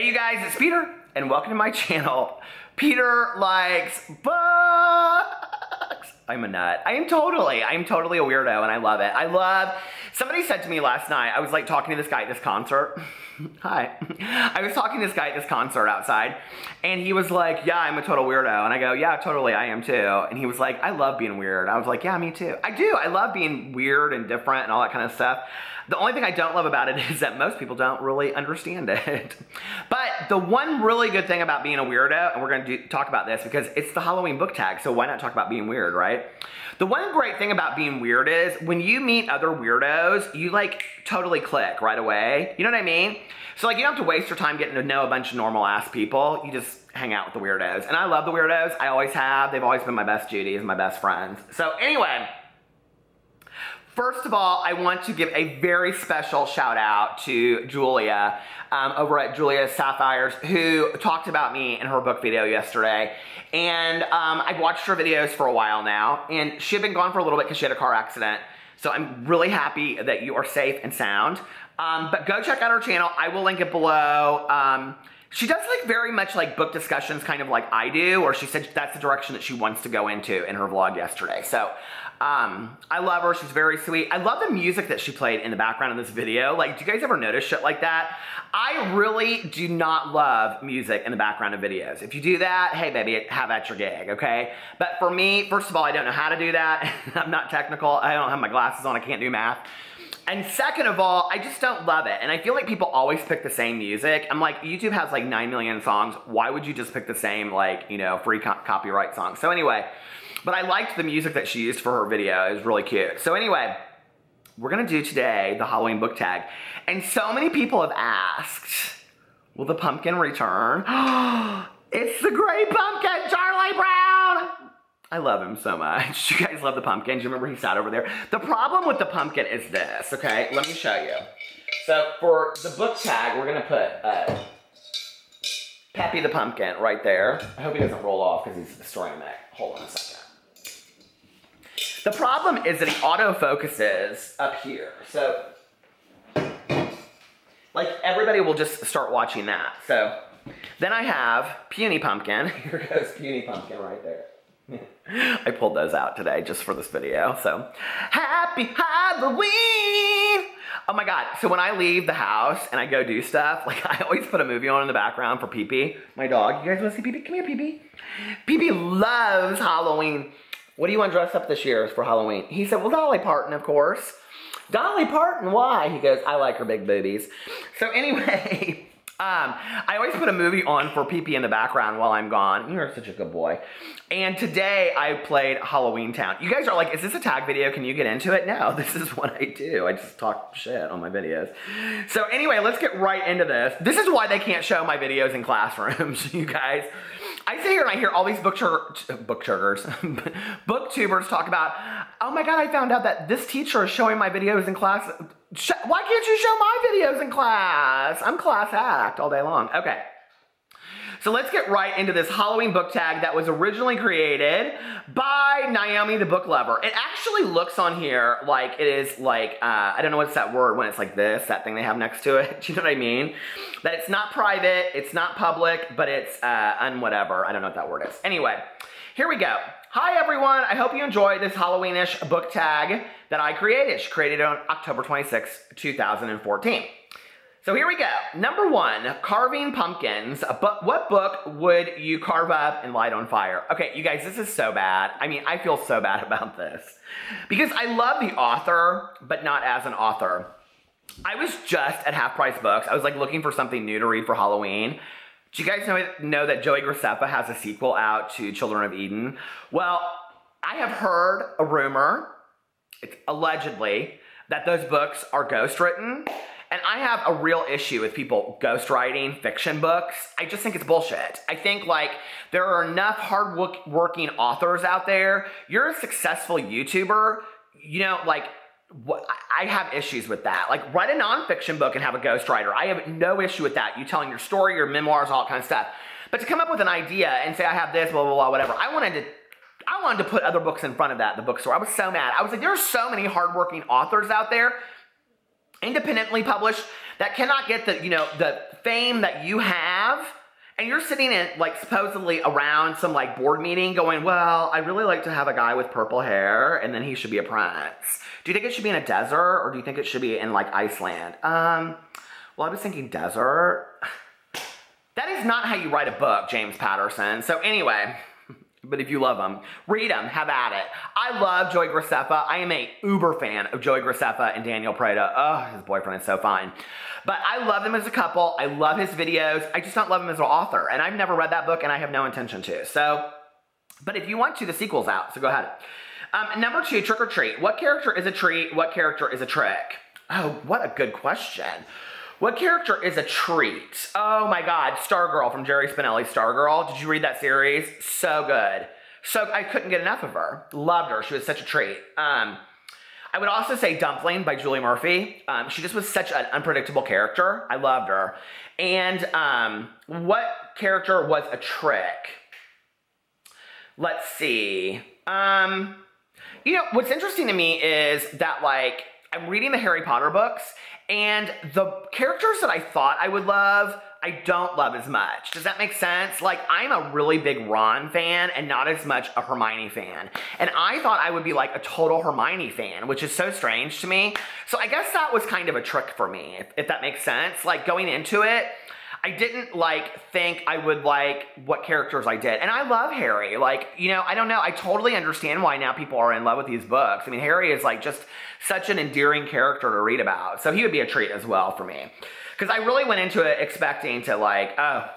Hey you guys, it's Peter, and welcome to my channel. Peter likes books. I'm a nut. I am totally a weirdo, and I love it. Somebody said to me last night, I was like talking to this guy at this concert. Hi. I was talking to this guy at this concert outside, and he was like, yeah, I'm a total weirdo. And I go, yeah, totally, I am too. And he was like, I love being weird. I was like, yeah, me too. I do. I love being weird and different and all that kind of stuff. The only thing I don't love about it is that most people don't really understand it. But the one really good thing about being a weirdo, and we're going to talk about this because it's the Halloween book tag, so why not talk about being weird, right? The one great thing about being weird is when you meet other weirdos, you like totally click right away. You know what I mean? So like you don't have to waste your time getting to know a bunch of normal ass people. You just hang out with the weirdos. And I love the weirdos. I always have. They've always been my best Judies, my best friends. So anyway, first of all, I want to give a very special shout out to Julia over at Julia Sapphires, who talked about me in her book video yesterday. And I've watched her videos for a while now, and she had been gone for a little bit because she had a car accident. So I'm really happy that you are safe and sound. But go check out her channel. I will link it below. She does like very much like book discussions kind of like I do, or she said that's the direction that she wants to go into in her vlog yesterday. So I love her. She's very sweet. I love the music that she played in the background of this video. Like, do you guys ever notice shit like that? I really do not love music in the background of videos. If you do that, hey baby, have at your gig, okay? But for me, first of all, I don't know how to do that. I'm not technical. I don't have my glasses on. I can't do math. And second of all, I just don't love it. And I feel like people always pick the same music. I'm like, YouTube has like 9 million songs. Why would you just pick the same, like, you know, free copyright song? So anyway, but I liked the music that she used for her video. It was really cute. So anyway, we're gonna do today the Halloween book tag. And so many people have asked, will the pumpkin return? It's the Great Pumpkin, Charlie Brown! I love him so much. You guys love the pumpkin. Do you remember he sat over there? The problem with the pumpkin is this, okay? Let me show you. So for the book tag, we're gonna put Peppy the Pumpkin right there. I hope he doesn't roll off because he's destroying that. Hold on a second. The problem is that he autofocuses up here. So, like, everybody will just start watching that. So, then I have Puny Pumpkin. Here goes Puny Pumpkin right there. I pulled those out today just for this video. So, happy Halloween! Oh my God. So when I leave the house and I go do stuff, like I always put a movie on in the background for Pee-Pee, my dog. You guys want to see Pee-Pee? Come here, Pee-Pee. Pee-Pee loves Halloween. What do you want to dress up this year for Halloween? He said, well, Dolly Parton, of course. Dolly Parton, why? He goes, I like her big boobies. So anyway, I always put a movie on for Pee-Pee in the background while I'm gone. You're such a good boy. And today I played Halloween Town. You guys are like, is this a tag video? Can you get into it? No, this is what I do. I just talk shit on my videos. So anyway, let's get right into this. This is why they can't show my videos in classrooms, you guys. I sit here and I hear all these booktubers talk about, oh my God, I found out that this teacher is showing my videos in class. Why can't you show my videos in class? I'm class act all day long. Okay. So let's get right into this Halloween book tag that was originally created by Naomi the Book Lover. It actually looks on here like it is like, I don't know what's that word when it's like this, that thing they have next to it. Do you know what I mean? That it's not private, it's not public, but it's unwhatever. I don't know what that word is. Anyway, here we go. Hi everyone, I hope you enjoyed this Halloweenish book tag that I created. She created it on October 26, 2014. So here we go. Number 1, carving pumpkins. But what book would you carve up and light on fire? Okay, you guys, this is so bad. I mean, I feel so bad about this. Because I love the author, but not as an author. I was just at Half Price Books. I was like looking for something new to read for Halloween. Do you guys know that Joey Graceffa has a sequel out to Children of Eden? Well, I have heard a rumor, allegedly, that those books are ghostwritten. And I have a real issue with people ghostwriting fiction books. I just think it's bullshit. I think like there are enough hard-working authors out there. You're a successful YouTuber, you know, like I have issues with that. Like write a nonfiction book and have a ghostwriter. I have no issue with that. You telling your story, your memoirs, all that kind of stuff. But to come up with an idea and say I have this, blah, blah, blah, whatever. I wanted to put other books in front of that at the bookstore. I was so mad. I was like, there are so many hardworking authors out there, independently published, that cannot get the, you know, the fame that you have, and you're sitting in, like, supposedly around some, like, board meeting going, well, I'd really like to have a guy with purple hair, and then he should be a prince. Do you think it should be in a desert, or do you think it should be in, like, Iceland? Well, I was thinking desert. That is not how you write a book, James Patterson. So anyway, but if you love them, read them, have at it. I love Joey Graceffa. I am a uber fan of Joey Graceffa and Daniel Prada. Oh, his boyfriend is so fine. But I love them as a couple. I love his videos. I just don't love him as an author. And I've never read that book, and I have no intention to. So, but if you want to, the sequel's out, so go ahead. Number 2, Trick or Treat. What character is a treat? What character is a trick? Oh, what a good question. What character is a treat? Oh my God, Stargirl from Jerry Spinelli's Stargirl. Did you read that series? So good. So I couldn't get enough of her. Loved her. She was such a treat. I would also say Dumpling by Julie Murphy. She just was such an unpredictable character. I loved her. And what character was a trick? Let's see. You know, what's interesting to me is that, like, I'm reading the Harry Potter books, and the characters that I thought I would love, I don't love as much. Does that make sense? Like, I'm a really big Ron fan and not as much a Hermione fan. And I thought I would be like a total Hermione fan, which is so strange to me. So I guess that was kind of a trick for me, if that makes sense. Like, going into it, I didn't, like, think I would like what characters I did. And I love Harry. Like, you know, I don't know. I totally understand why now people are in love with these books. I mean, Harry is, like, just such an endearing character to read about. So he would be a treat as well for me. Because I really went into it expecting to, like, oh,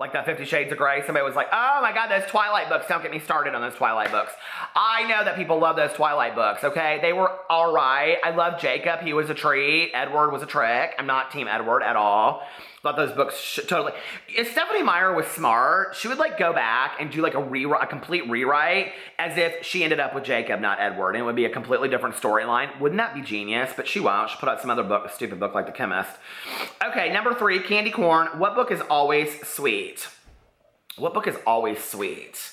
like that 50 Shades of Grey. Somebody was like, oh my God, those Twilight books. Don't get me started on those Twilight books. I know that people love those Twilight books, okay? They were all right. I love Jacob. He was a treat. Edward was a trick. I'm not Team Edward at all. Thought those books totally. If Stephanie Meyer was smart, she would, like, go back and do, like, a complete rewrite as if she ended up with Jacob, not Edward, and it would be a completely different storyline. Wouldn't that be genius? But she won't. She'll put out some other book, a stupid book like The Chemist. Okay, number 3, Candy Corn. What book is always sweet? What book is always sweet?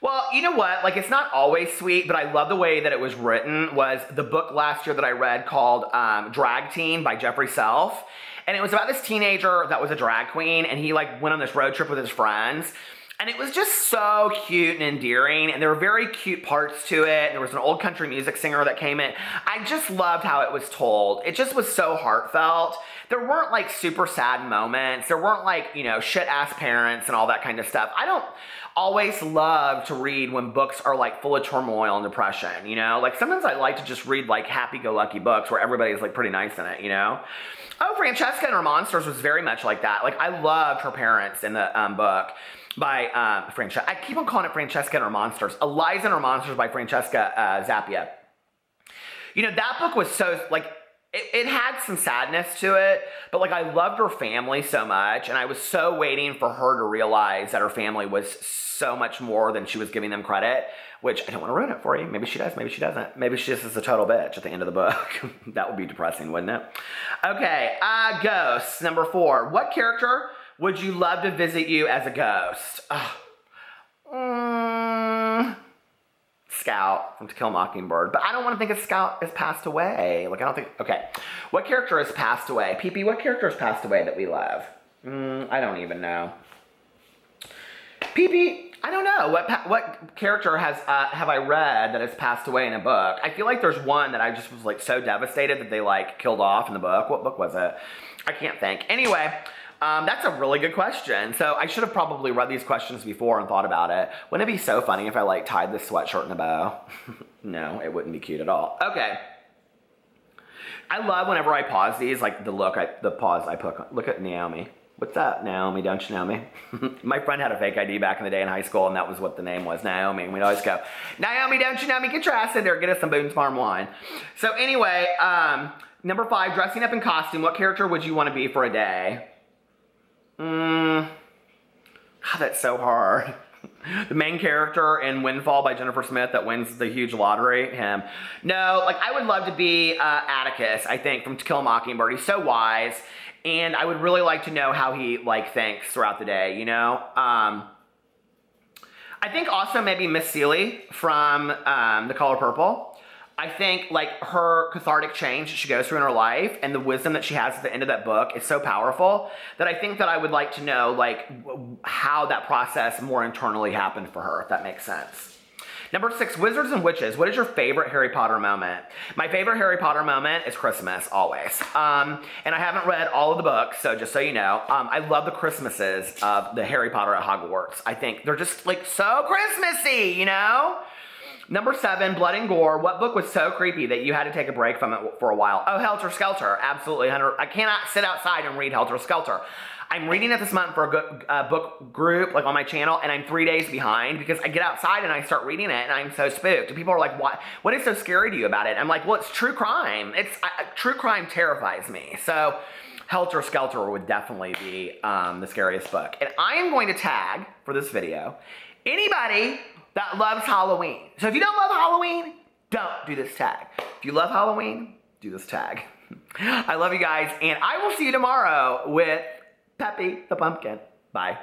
Well, you know what? Like, it's not always sweet, but I love the way that it was written. Was the book last year that I read called Drag Teen by Jeffrey Self. And it was about this teenager that was a drag queen, and he, like, went on this road trip with his friends. And it was just so cute and endearing, and there were very cute parts to it. There was an old country music singer that came in. I just loved how it was told. It just was so heartfelt. There weren't, like, super sad moments. There weren't, like, you know, shit-ass parents and all that kind of stuff. I don't always love to read when books are, like, full of turmoil and depression, you know? Like, sometimes I like to just read, like, happy-go-lucky books where everybody's, like, pretty nice in it, you know? Oh, Francesca and Her Monsters was very much like that. Like, I loved her parents in the book by Francesca. I keep on calling it Francesca and Her Monsters. Eliza and Her Monsters by Francesca Zappia. You know, that book was so, like, it had some sadness to it, but, like, I loved her family so much, and I was so waiting for her to realize that her family was so much more than she was giving them credit, which I don't want to ruin it for you. Maybe she does, maybe she doesn't. Maybe she just is a total bitch at the end of the book. That would be depressing, wouldn't it? Okay, Ghosts, number 4. What character would you love to visit you as a ghost? Scout from To Kill a Mockingbird. But I don't want to think of Scout has passed away. Like, I don't think, okay. What character has passed away? PP, what character has passed away that we love? I don't even know. PP, I don't know. What character has have I read that has passed away in a book? I feel like there's one that I just was, like, so devastated that they, like, killed off in the book. What book was it? I can't think. Anyway, that's a really good question. So I should have probably read these questions before and thought about it. Wouldn't it be so funny if I, like, tied this sweatshirt in a bow? No, it wouldn't be cute at all. Okay. I love whenever I pause these, like, the pause I put. Look at Naomi. What's up, Naomi? Don't you know me? My friend had a fake ID back in the day in high school, and that was what the name was, Naomi. And we'd always go, Naomi, don't you know me? Get your ass in there. Get us some Boone's Farm wine. So anyway, number 5, dressing up in costume. What character would you want to be for a day? God, that's so hard. The main character in Windfall by Jennifer Smith that wins the huge lottery, him. No, like, I would love to be Atticus, I think, from To Kill a Mockingbird. He's so wise, and I would really like to know how he, like, thinks throughout the day, you know? I think also maybe Miss Seeley from The Color Purple. I think like her cathartic change that she goes through in her life and the wisdom that she has at the end of that book is so powerful that I think that I would like to know like how that process more internally happened for her, if that makes sense. Number 6, wizards and witches. What is your favorite Harry Potter moment? My favorite Harry Potter moment is Christmas, always. And I haven't read all of the books, so just so you know, I love the Christmases of the Harry Potter at Hogwarts. I think they're just like so Christmassy, you know? Number 7, blood and gore. What book was so creepy that you had to take a break from it for a while? Oh, Helter Skelter. Absolutely. I cannot sit outside and read Helter Skelter. I'm reading it this month for a good book group, like on my channel, and I'm 3 days behind because I get outside and I start reading it and I'm so spooked. And people are like, what is so scary to you about it? I'm like, well, it's true crime. True crime terrifies me. So Helter Skelter would definitely be the scariest book. And I am going to tag, for this video, anybody that loves Halloween. So if you don't love Halloween, don't do this tag. If you love Halloween, do this tag. I love you guys, and I will see you tomorrow with Peppy the Pumpkin. Bye.